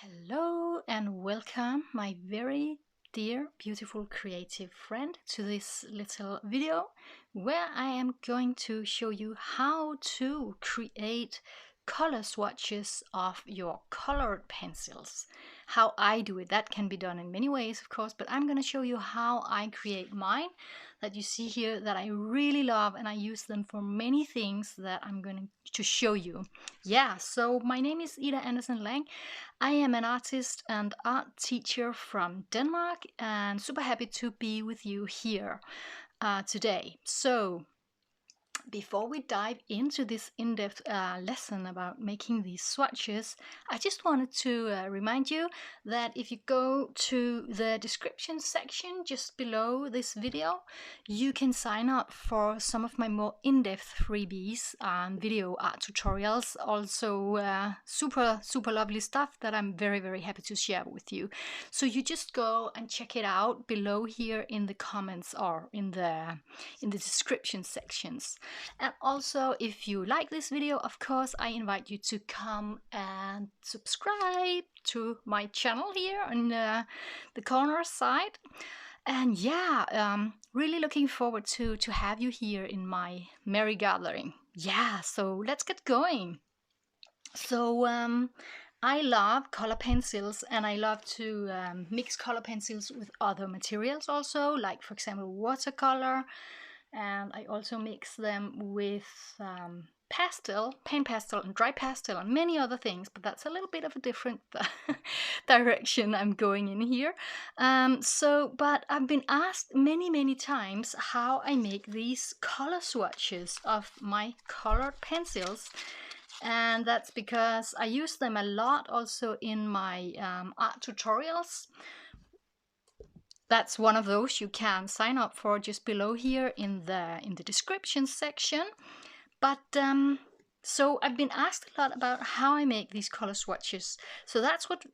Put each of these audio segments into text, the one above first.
Hello and welcome, my very dear, beautiful, creative friend, to this little video where I am going to show you how to create color swatches of your colored pencils. How I do it, that can be done in many ways, of course, but I'm going to show you how I create mine that you see here that I really love, and I use them for many things that I'm going to show you. Yeah, so my name is Andersen. I am an artist and art teacher from Denmark, and super happy to be with you here today. So before we dive into this in-depth lesson about making these swatches, I just wanted to remind you that if you go to the description section just below this video, you can sign up for some of my more in-depth freebies and video art tutorials. Also super lovely stuff that I'm very happy to share with you. So you just go and check it out below here in the comments or in the description sections. And also, if you like this video, of course, I invite you to come and subscribe to my channel here on the corner side. And yeah, really looking forward to have you here in my merry gathering. Yeah, so let's get going. So I love color pencils, and I love to mix color pencils with other materials also, like for example watercolor. And I also mix them with pastel, paint pastel and dry pastel and many other things, but that's a little bit of a different direction I'm going in here. But I've been asked many times how I make these color swatches of my colored pencils. And that's because I use them a lot also in my art tutorials. That's one of those you can sign up for just below here in the description section. But so I've been asked a lot about how I make these color swatches. So that's what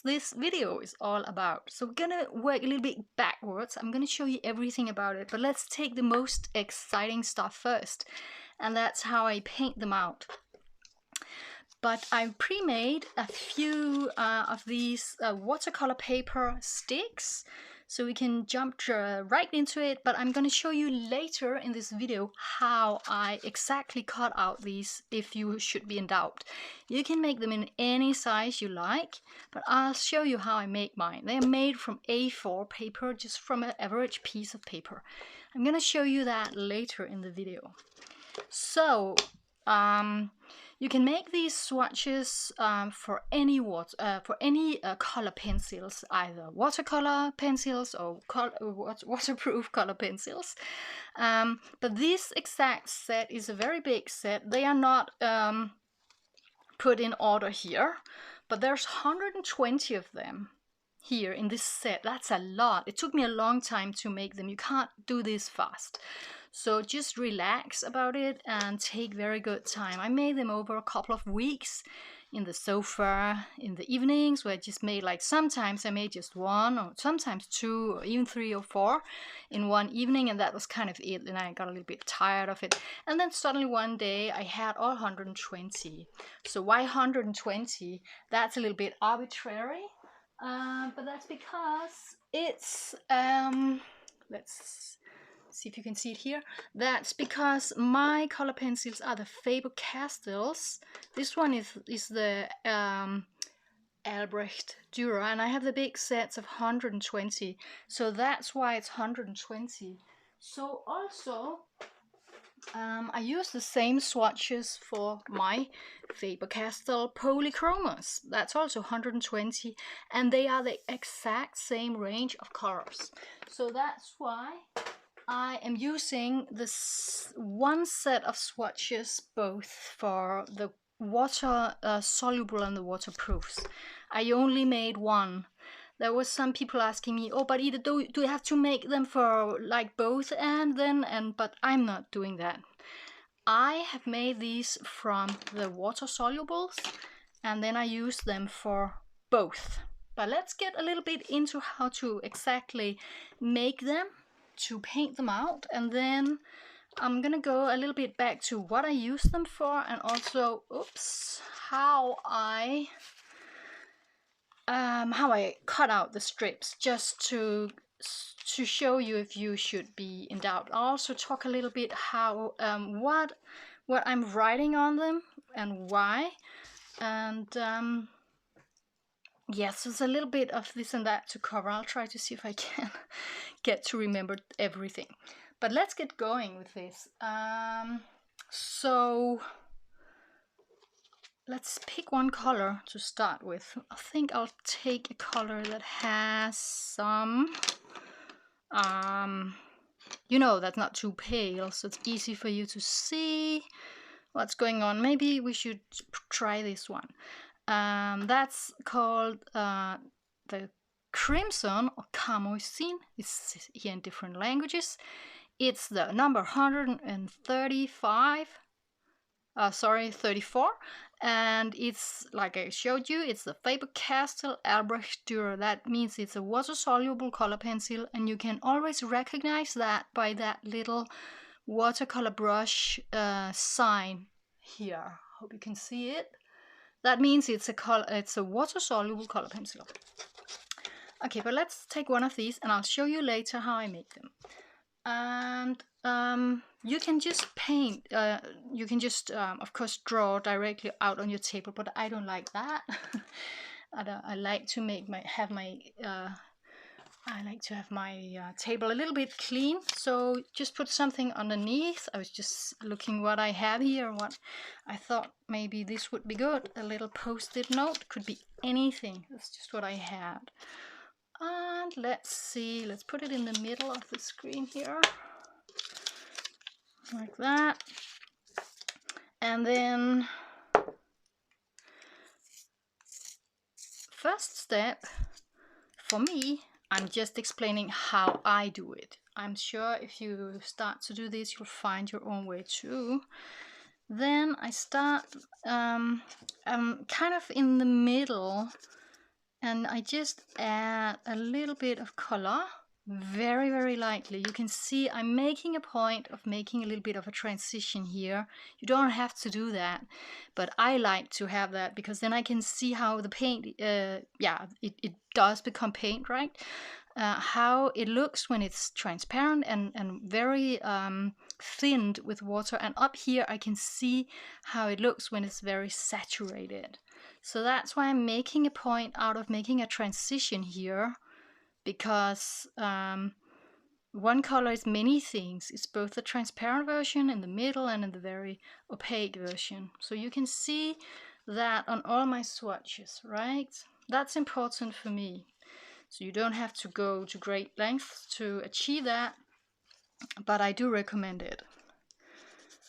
this video is all about. So we're gonna work a little bit backwards. I'm gonna show you everything about it, but let's take the most exciting stuff first, and that's how I paint them out. But I pre-made a few of these watercolor paper sticks, so we can jump right into it. But I'm going to show you later in this video how I exactly cut out these if you should be in doubt. You can make them in any size you like, but I'll show you how I make mine. They are made from A4 paper, just from an average piece of paper. I'm going to show you that later in the video. So you can make these swatches for any color pencils, either watercolor pencils or waterproof color pencils. But this exact set is a very big set. They are not put in order here, but there's 120 of them here in this set. That's a lot. It took me a long time to make them. You can't do this fast. So just relax about it and take very good time. I made them over a couple of weeks in the sofa, in the evenings, where I just made, like, sometimes I made just one, or sometimes two, or even 3 or 4 in one evening, and that was kind of it. And I got a little bit tired of it. And then suddenly one day I had all 120. So why 120? That's a little bit arbitrary, but that's because it's let's see if you can see it here. That's because my color pencils are the Faber-Castells. This one is the Albrecht Dürer, and I have the big sets of 120, so that's why it's 120. So also I use the same swatches for my Faber-Castell Polychromos. That's also 120, and they are the exact same range of colors. So that's why I am using this one set of swatches both for the water soluble and the waterproofs. I only made one. There was some people asking me, oh, but Ida, do you have to make them for like both but I'm not doing that. I have made these from the water solubles, and then I use them for both. But let's get a little bit into how to exactly make them, to paint them out, and then I'm gonna go a little bit back to what I use them for, and also how I how I cut out the strips, just to show you if you should be in doubt. I'll also talk a little bit how what I'm writing on them and why. And yes, there's a little bit of this and that to cover. I'll try to see if I can get to remember everything. But let's get going with this. So let's pick one color to start with. I think I'll take a color that has some, you know, that's not too pale, so it's easy for you to see what's going on. Maybe we should try this one. That's called the crimson or carmosine. It's here in different languages. It's the number 135. 34, and it's, like I showed you, it's the Faber-Castell Albrecht Dürer. That means it's a water-soluble color pencil, and you can always recognize that by that little watercolor brush sign here. Hope you can see it. That means it's a water-soluble color pencil. Okay, but let's take one of these, and I'll show you later how I make them. And you can just paint, you can just of course draw directly out on your table, but I don't like that. I like to have my table a little bit clean, so just put something underneath. I was just looking what I have here, what I thought maybe this would be good. A little post-it note, could be anything. That's just what I had. And let's see, let's put it in the middle of the screen here, like that. And then first step for me, I'm just explaining how I do it. I'm sure if you start to do this, you'll find your own way too. Then I start kind of in the middle, and I just add a little bit of color, very, very lightly. You can see I'm making a point of making a little bit of a transition here. You don't have to do that, but I like to have that because then I can see how the paint, yeah, it does become paint, right? How it looks when it's transparent and very thinned with water, and up here I can see how it looks when it's very saturated. So that's why I'm making a point out of making a transition here, because one color is many things. It's both the transparent version in the middle and in the very opaque version. So you can see that on all my swatches, right? That's important for me. So you don't have to go to great lengths to achieve that, but I do recommend it.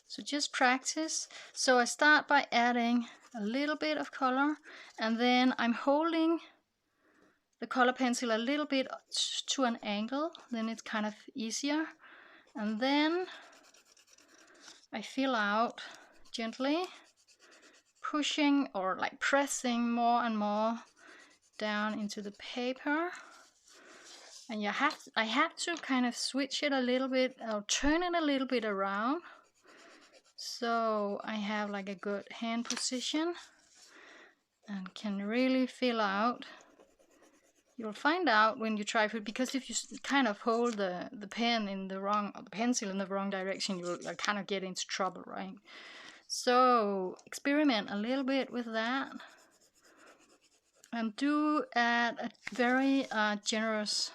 So just practice. So I start by adding a little bit of color, and then I'm holding the color pencil a little bit to an angle, then it's kind of easier. And then I fill out gently, pushing or like pressing more and more down into the paper. And I have to kind of switch it a little bit, or turn it a little bit around, so I have like a good hand position and can really fill out. You'll find out when you try it, because if you kind of hold the pen in the wrong, or the pencil in the wrong direction, you'll kind of get into trouble, right? So experiment a little bit with that, and do add a very generous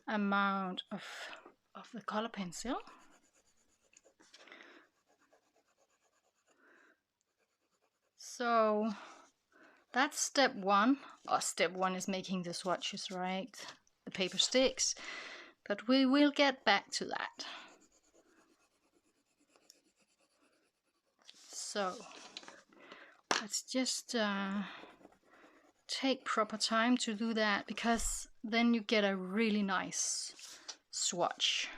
amount of the color pencil. So that's step one. Step one is making the swatches, right? The paper sticks. But we will get back to that. So let's just take proper time to do that, because then you get a really nice swatch.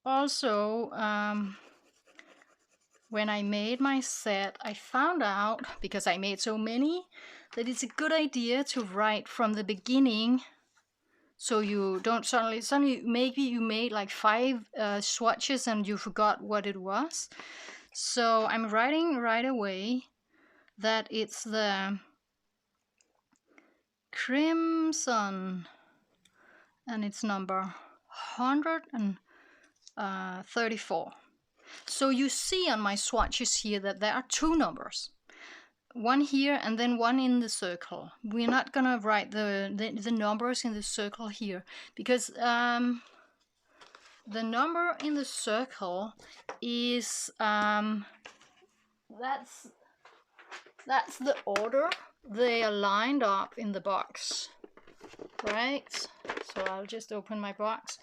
Also, when I made my set, I found out, because I made so many, that it's a good idea to write from the beginning, so you don't suddenly maybe you made like 5 swatches and you forgot what it was. So I'm writing right away, that it's the crimson, and it's number 134. So you see on my swatches here that there are two numbers, one here and then one in the circle. We're not gonna write the numbers in the circle here because the number in the circle is that's the order they are lined up in the box, right? So I'll just open my box.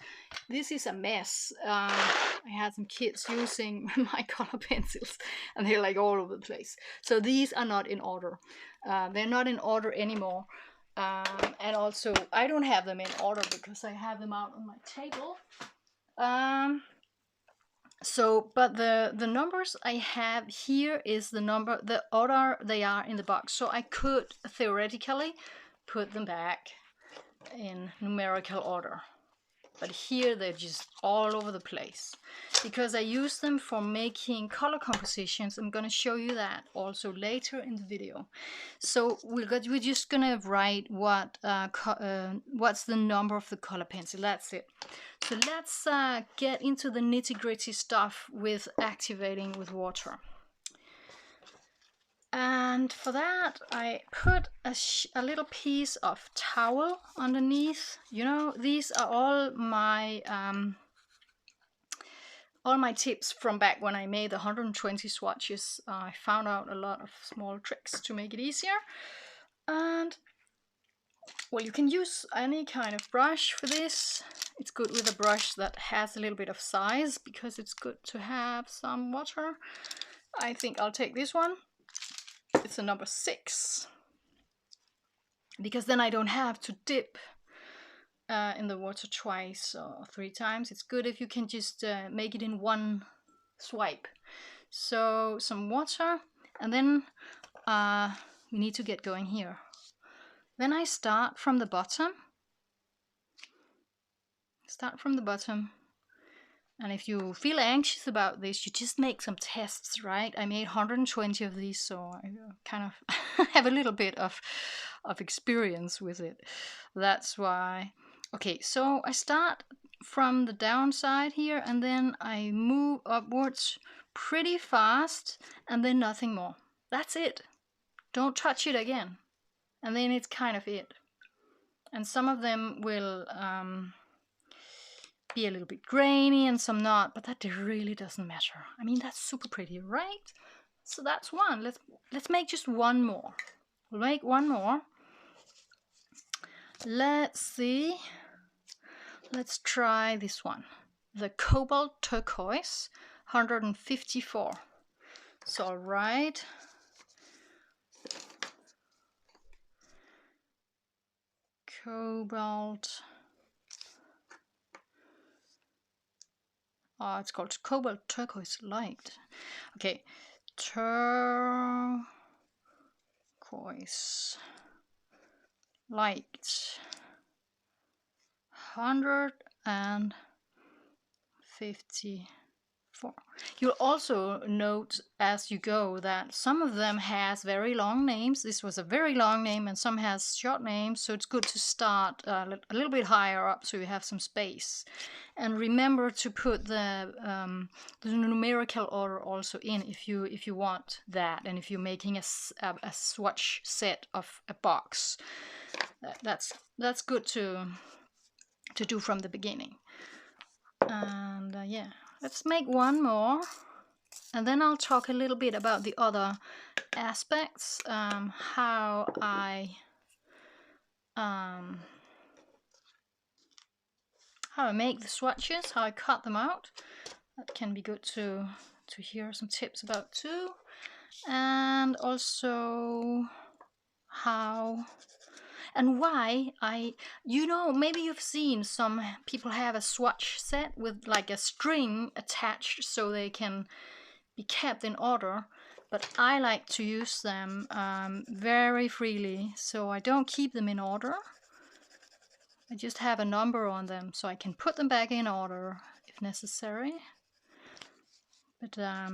This is a mess. I had some kids using my color pencils and they're like all over the place. So these are not in order. They're not in order anymore. And also I don't have them in order because I have them out on my table. But the numbers I have here is the number, the order they are in the box. So I could theoretically put them back in numerical order. But here they're just all over the place because I use them for making color compositions. I'm going to show you that also later in the video. So we're just going to write what's the number of the color pencil. That's it. So let's get into the nitty-gritty stuff with activating with water. And for that, I put a little piece of towel underneath. You know, these are all my tips from back when I made the 120 swatches. I found out a lot of small tricks to make it easier. And well, you can use any kind of brush for this. It's good with a brush that has a little bit of size because it's good to have some water. I think I'll take this one. It's a number 6 because then I don't have to dip in the water twice or 3 times. It's good if you can just make it in one swipe. So some water, and then we need to get going here. Then I start from the bottom. And if you feel anxious about this, you just make some tests, right? I made 120 of these, so I kind of have a little bit of experience with it. That's why. Okay, so I start from the downside here, and then I move upwards pretty fast, and then nothing more. That's it. Don't touch it again. And then it's kind of it. And some of them will be a little bit grainy and some not, but that really doesn't matter. I mean, that's super pretty, right? So that's one. Let's make just one more. We'll make one more. Let's see. Let's try this one. The Cobalt Turquoise 154. So I'll write Cobalt. It's called Cobalt Turquoise Light. Okay, Turquoise Light 154. You'll also note as you go that some of them has very long names. This was a very long name, and some has short names, so it's good to start a little bit higher up so you have some space. And remember to put the numerical order also in if you want that, and if you're making a swatch set of a box. That's good to do from the beginning. And yeah, let's make one more, and then I'll talk a little bit about the other aspects, how I make the swatches, how I cut them out. That can be good to hear some tips about too. And also how and why maybe you've seen some people have a swatch set with like a string attached so they can be kept in order, but I like to use them very freely, so I don't keep them in order. I just have a number on them so I can put them back in order if necessary, but I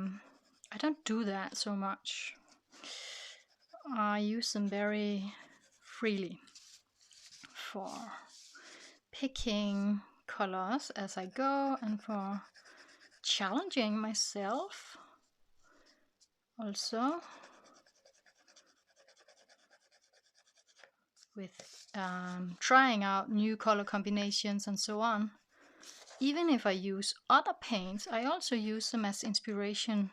don't do that so much. I use them very freely for picking colors as I go and for challenging myself also with trying out new color combinations and so on. Even if I use other paints, I also use them as inspiration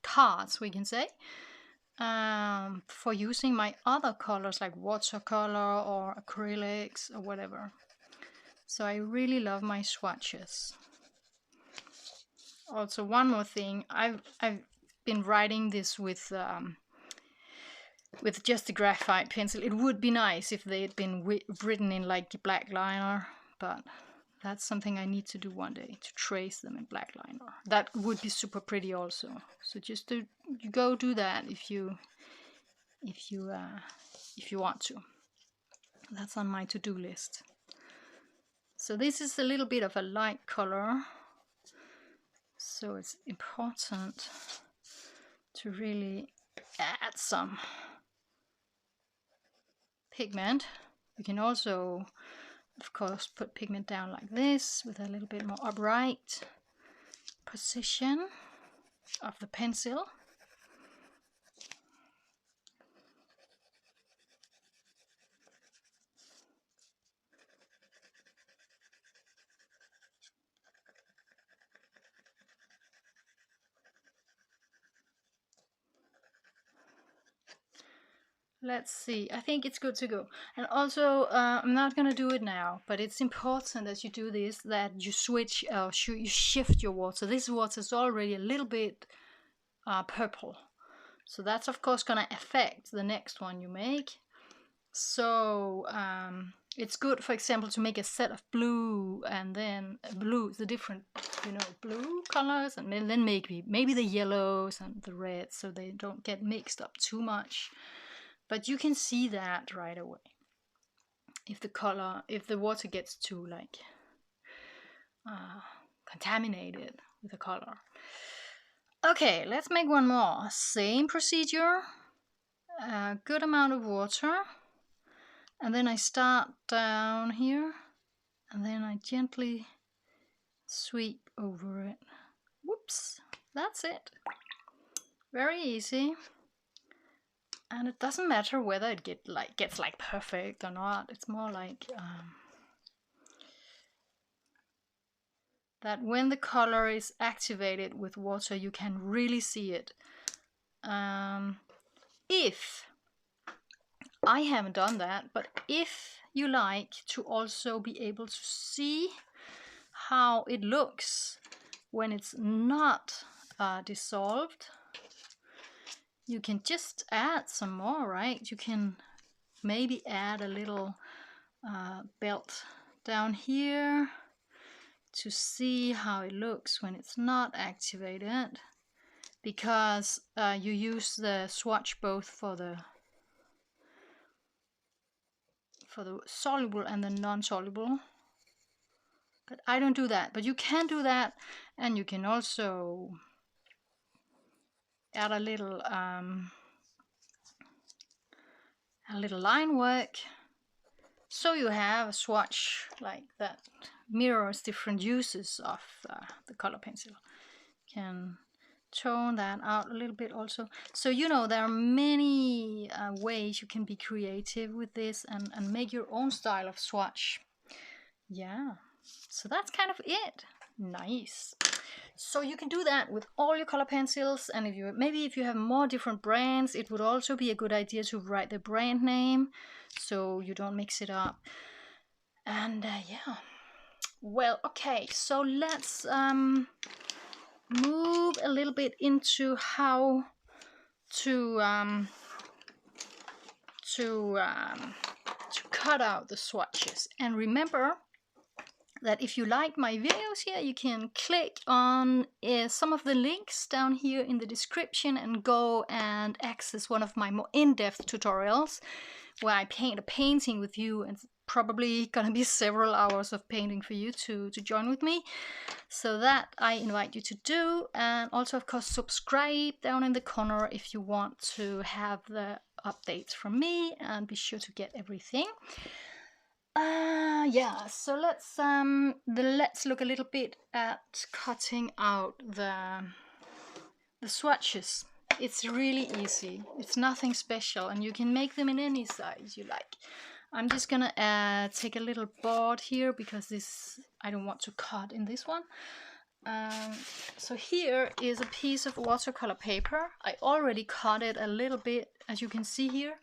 cards, we can say, for using my other colors like watercolor or acrylics or whatever. So I really love my swatches. Also, one more thing, I've been writing this with just a graphite pencil. It would be nice if they had been written in like black liner, but that's something I need to do one day, to trace them in black liner. That would be super pretty also. So just to go do that if you want to. That's on my to-do list. So this is a little bit of a light color, so it's important to really add some pigment. You can also, of course, put pigment down like this with a little bit more upright position of the pencil. Let's see, I think it's good to go. And also, I'm not gonna do it now, but it's important as you do this that you switch, you shift your water. This water is already a little bit purple. So that's of course gonna affect the next one you make. So it's good, for example, to make a set of blue and then blue, the different, blue colors, and then maybe the yellows and the reds, so they don't get mixed up too much. But you can see that right away if the water gets too like contaminated with the color. Okay, let's make one more. Same procedure, a good amount of water, and then I start down here, and then I gently sweep over it. Whoops, that's it. Very easy. And it doesn't matter whether it gets like perfect or not. It's more like that when the color is activated with water, you can really see it. If I haven't done that, but if you like to also be able to see how it looks when it's not dissolved, you can just add some more, right? You can maybe add a little belt down here to see how it looks when it's not activated, because you use the swatch both for the soluble and the non-soluble. But I don't do that, but you can do that, and you can also add a little line work, so you have a swatch like that mirrors different uses of the color pencil. Can tone that out a little bit also. So there are many ways you can be creative with this and make your own style of swatch. Yeah, so that's kind of it. Nice. So you can do that with all your color pencils, and if you have more different brands, it would also be a good idea to write the brand name so you don't mix it up. And yeah, well, okay, so let's move a little bit into how to cut out the swatches. And remember that if you like my videos here, you can click on some of the links down here in the description and go and access one of my more in-depth tutorials where I paint a painting with you and probably gonna be several hours of painting for you to join with me. So that I invite you to do, and also of course subscribe down in the corner if you want to have the updates from me, and be sure to get everything. Yeah, so let's look a little bit at cutting out the swatches. It's really easy. It's nothing special, and you can make them in any size you like. I'm just gonna take a little board here because I don't want to cut in this one. So here is a piece of watercolor paper. I already cut it a little bit, as you can see here,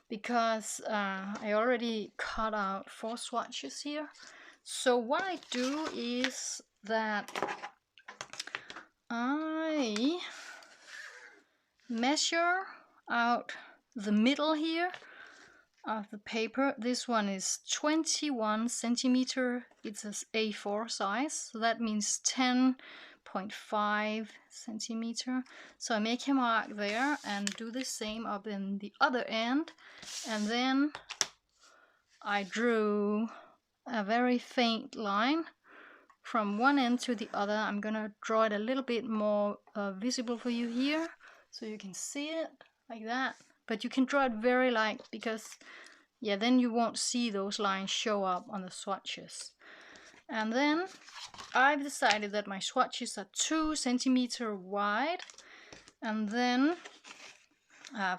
because I already cut out 4 swatches here. So what I do is that I measure out the middle here of the paper. This one is 21 centimeter. It's an A4 size, so that means 10.5 centimeter. So I make a mark there and do the same up in the other end, and then I drew a very faint line from one end to the other. I'm gonna draw it a little bit more visible for you here, so you can see it like that. But you can draw it very light, because yeah, then you won't see those lines show up on the swatches. And then I've decided that my swatches are 2 centimeter wide, and then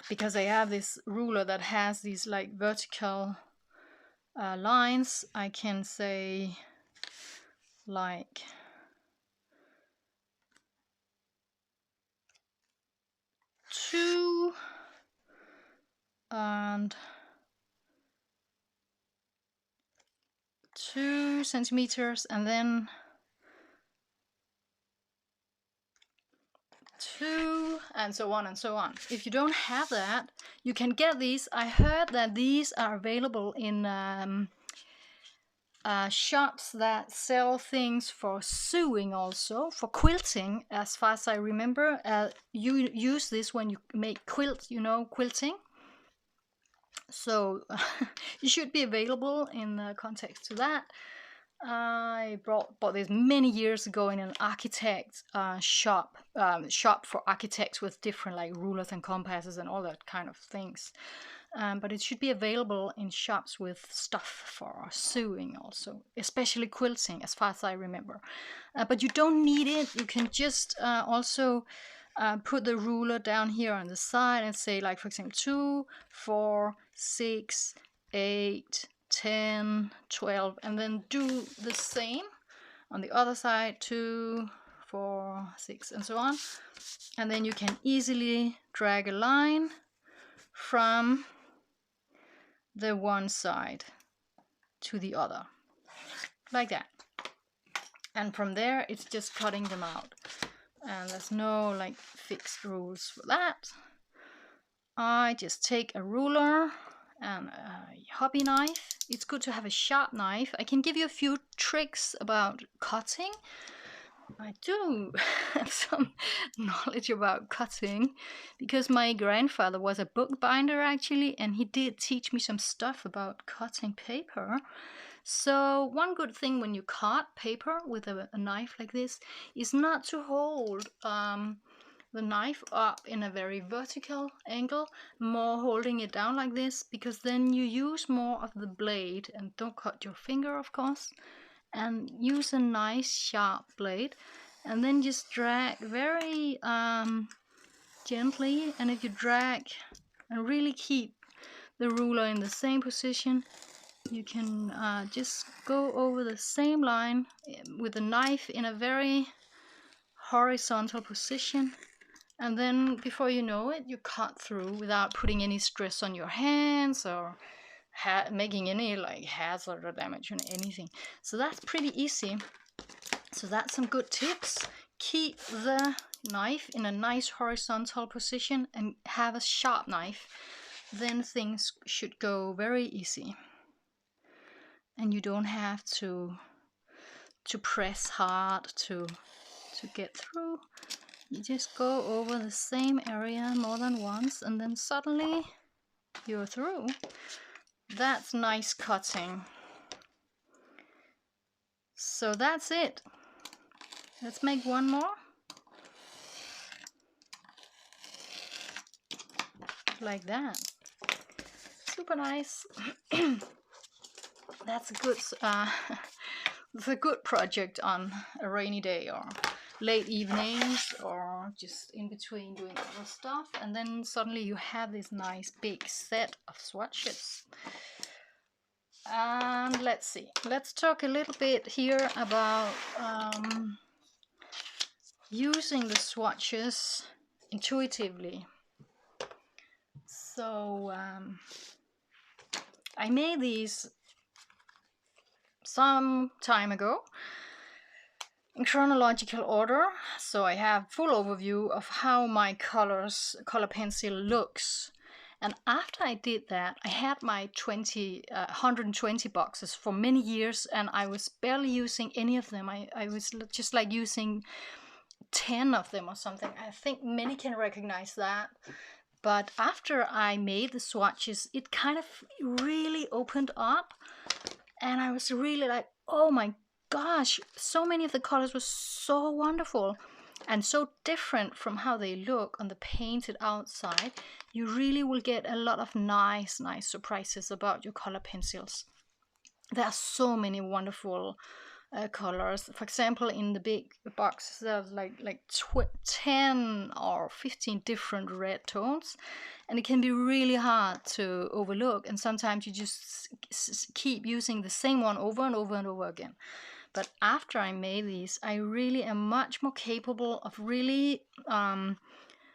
because I have this ruler that has these like vertical lines, I can say like 2 and 2 centimeters, and then 2, and so on and so on. If you don't have that, you can get these. I heard that these are available in shops that sell things for sewing, also for quilting, as far as I remember. You use this when you make quilts, you know, quilting. So it should be available in the context to that. I bought this many years ago in an architect shop for architects, with different like rulers and compasses and all that kind of things. But it should be available in shops with stuff for sewing also, especially quilting, as far as I remember. But you don't need it. You can just also put the ruler down here on the side and say, like, for example, 2, 4, 6, 8, 10, 12, and then do the same on the other side, 2, 4, 6, and so on. And then you can easily drag a line from the one side to the other, like that. And from there, it's just cutting them out. And there's no like fixed rules for that. I just take a ruler and a hobby knife. It's good to have a sharp knife. I can give you a few tricks about cutting. I do have some knowledge about cutting, because my grandfather was a bookbinder actually, and he did teach me some stuff about cutting paper. So one good thing when you cut paper with a knife like this is not to hold the knife up in a very vertical angle, more holding it down like this, because then you use more of the blade, and don't cut your finger, of course, and use a nice sharp blade, and then just drag very gently. And if you drag and really keep the ruler in the same position, you can just go over the same line with the knife in a very horizontal position, and then before you know it, you cut through without putting any stress on your hands or making any like hazard or damage or anything. So that's pretty easy. So that's some good tips. Keep the knife in a nice horizontal position and have a sharp knife. Then things should go very easy, and you don't have to press hard to get through. You just go over the same area more than once, and then suddenly you're through. That's nice cutting. So that's it. Let's make one more. Like that. Super nice. That's a good it's a good project on a rainy day or late evenings or just in between doing other stuff, and then suddenly you have this nice big set of swatches. And let's see, let's talk a little bit here about using the swatches intuitively. So I made these some time ago in chronological order, so I have full overview of how my color pencil looks. And after I did that, I had my 120 boxes for many years, and I was barely using any of them. I was just like using 10 of them or something. I think many can recognize that. But after I made the swatches, it kind of really opened up, and I was really like, oh my gosh, so many of the colors were so wonderful and so different from how they look on the painted outside. You really will get a lot of nice surprises about your color pencils. There are so many wonderful colors. For example, in the big box there's like 10 or 15 different red tones, and it can be really hard to overlook, and sometimes you just keep using the same one over and over and over again. But after I made these, I really am much more capable of really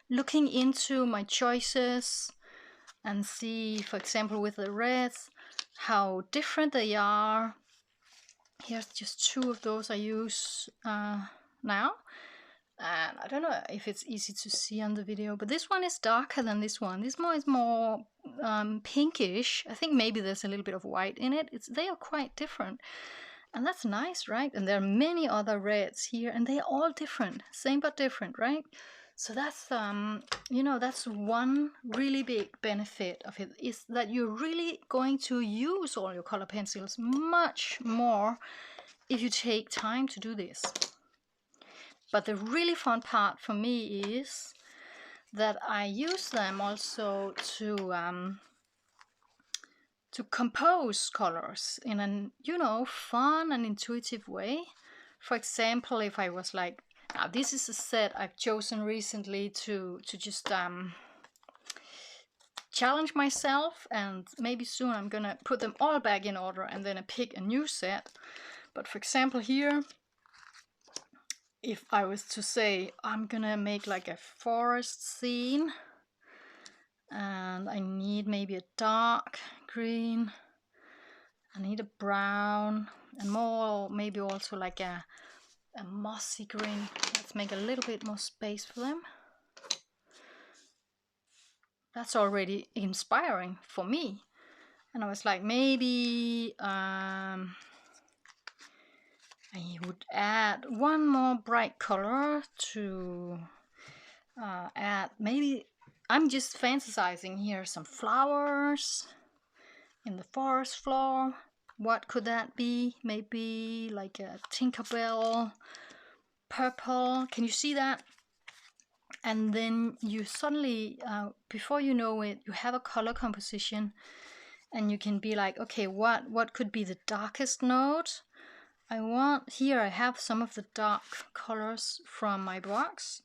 looking into my choices and see, for example, with the reds, how different they are. Here's just two of those I use now, and I don't know if it's easy to see on the video, but this one is darker than this one. This one is more pinkish. I think maybe there's a little bit of white in it. They are quite different, and that's nice, right? And there are many other reds here, and they are all different, same but different, right? So that's you know, that's one really big benefit of it, is that you're really going to use all your color pencils much more if you take time to do this. But the really fun part for me is that I use them also to compose colors in a, you know, fun and intuitive way. For example, if I was like, now this is a set I've chosen recently to just challenge myself, and maybe soon I'm gonna put them all back in order and then I pick a new set. But for example here, if I was to say I'm gonna make like a forest scene, and I need maybe a dark green, I need a brown, and more, maybe also like a mossy green. Let's make a little bit more space for them. That's already inspiring for me. And I was like, maybe I would add one more bright color to add, maybe, I'm just fantasizing here, some flowers in the forest floor. What could that be? Maybe like a Tinkerbell purple. Can you see that? And then you suddenly, before you know it, you have a color composition, and you can be like, okay, what could be the darkest note I want? Here I have some of the dark colors from my box.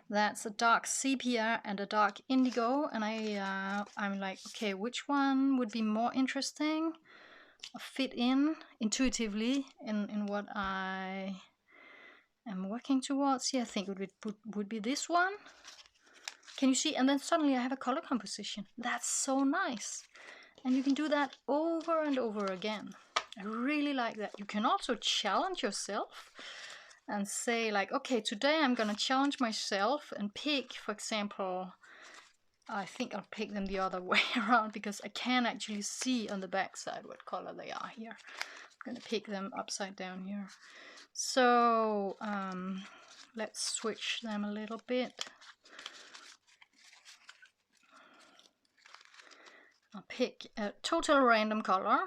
That's a dark sepia and a dark indigo, and I'm like, okay, which one would be more interesting or fit in intuitively in what I am working towards? Yeah, I think it would be this one. Can you see? And then suddenly I have a color composition. That's so nice. And you can do that over and over again. I really like that. You can also challenge yourself and say like, okay, today I'm gonna challenge myself and pick, for example, I think I'll pick them the other way around, because I can actually see on the back side what color they are here. I'm gonna pick them upside down here. So let's switch them a little bit. I'll pick a total random color.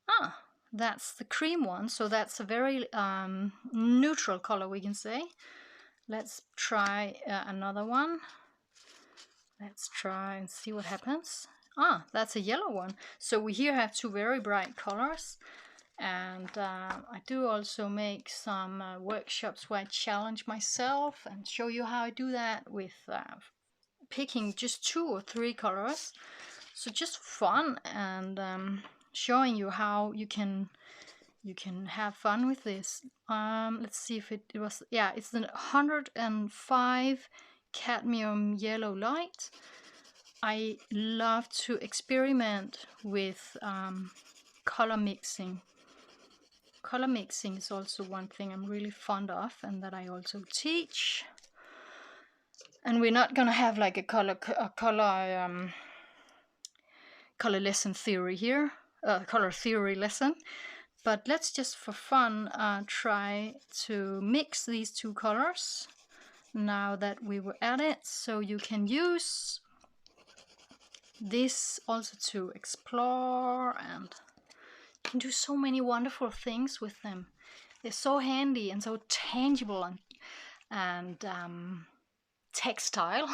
Ah, that's the cream one, so that's a very neutral color, we can say. Let's try another one. Let's try and see what happens. Ah, that's a yellow one. So we here have two very bright colors. And I do also make some workshops where I challenge myself and show you how I do that with picking just 2 or 3 colors. So just fun and showing you how you can have fun with this. Let's see if it was, yeah, it's the 105 cadmium yellow light. I love to experiment with color mixing. Color mixing is also one thing I'm really fond of and that I also teach. And we're not gonna have like a color lesson theory here, color theory lesson. But let's just for fun try to mix these 2 colors now that we were at it. So you can use this also to explore, and you can do so many wonderful things with them. They're so handy and so tangible and textile,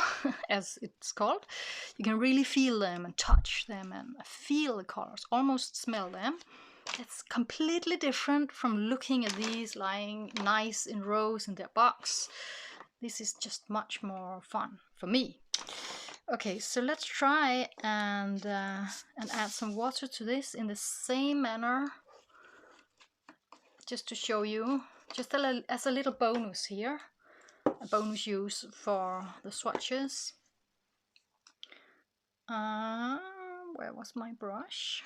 as it's called. You can really feel them and touch them and feel the colors, almost smell them. It's completely different from looking at these lying nice in rows in their box. This is just much more fun for me. Okay, so let's try and add some water to this in the same manner, just to show you, just as a little bonus here, a bonus use for the swatches. Where was my brush?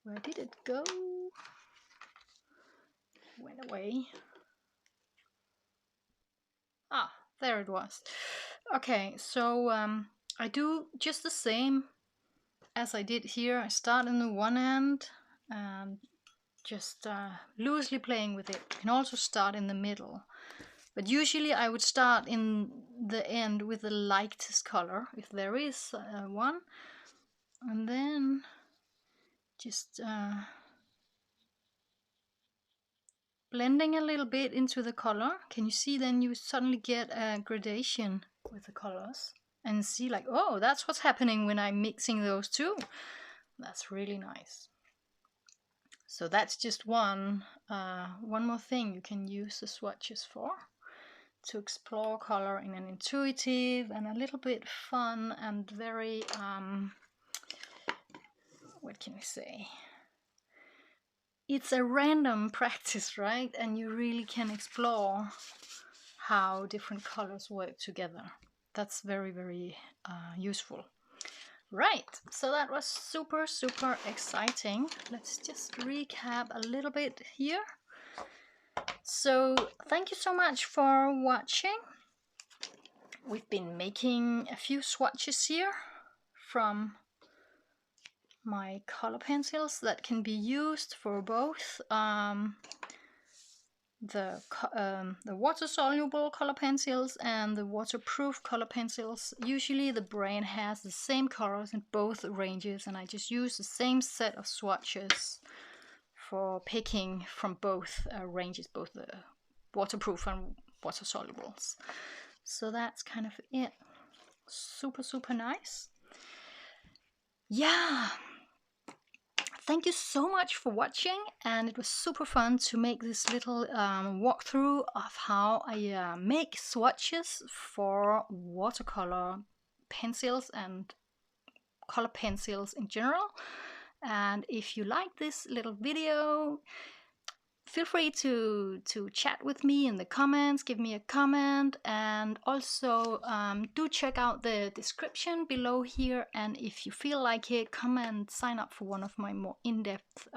Where did it go? Went away. Ah, there it was. Okay, so I do just the same as I did here. I start in the one end and just loosely playing with it. You can also start in the middle, but usually I would start in the end with the lightest color, if there is one, and then just blending a little bit into the color. Can you see? Then you suddenly get a gradation with the colors and see like, oh, that's what's happening when I'm mixing those two. That's really nice. So that's just one more thing you can use the swatches for, to explore color in an intuitive and a little bit fun and very what can we say, it's a random practice, right? And you really can explore how different colors work together. That's very, very useful. Right, so that was super, super exciting. Let's just recap a little bit here. So thank you so much for watching. We've been making a few swatches here from my color pencils that can be used for both the water-soluble color pencils and the waterproof color pencils. Usually the brand has the same colors in both ranges, and I just use the same set of swatches for picking from both ranges, both the waterproof and water-solubles. So that's kind of it. Super, super nice. Yeah. Thank you so much for watching, and it was super fun to make this little walkthrough of how I make swatches for watercolor pencils and color pencils in general. And if you like this little video, feel free to chat with me in the comments, give me a comment, and also do check out the description below here, and if you feel like it, come and sign up for one of my more in-depth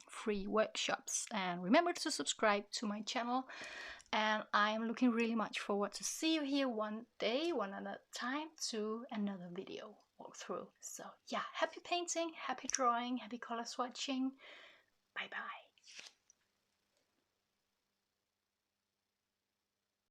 free workshops. And remember to subscribe to my channel, and I am looking really much forward to see you here one day, one at a time, to another video walkthrough. So yeah, happy painting, happy drawing, happy color swatching. Bye bye.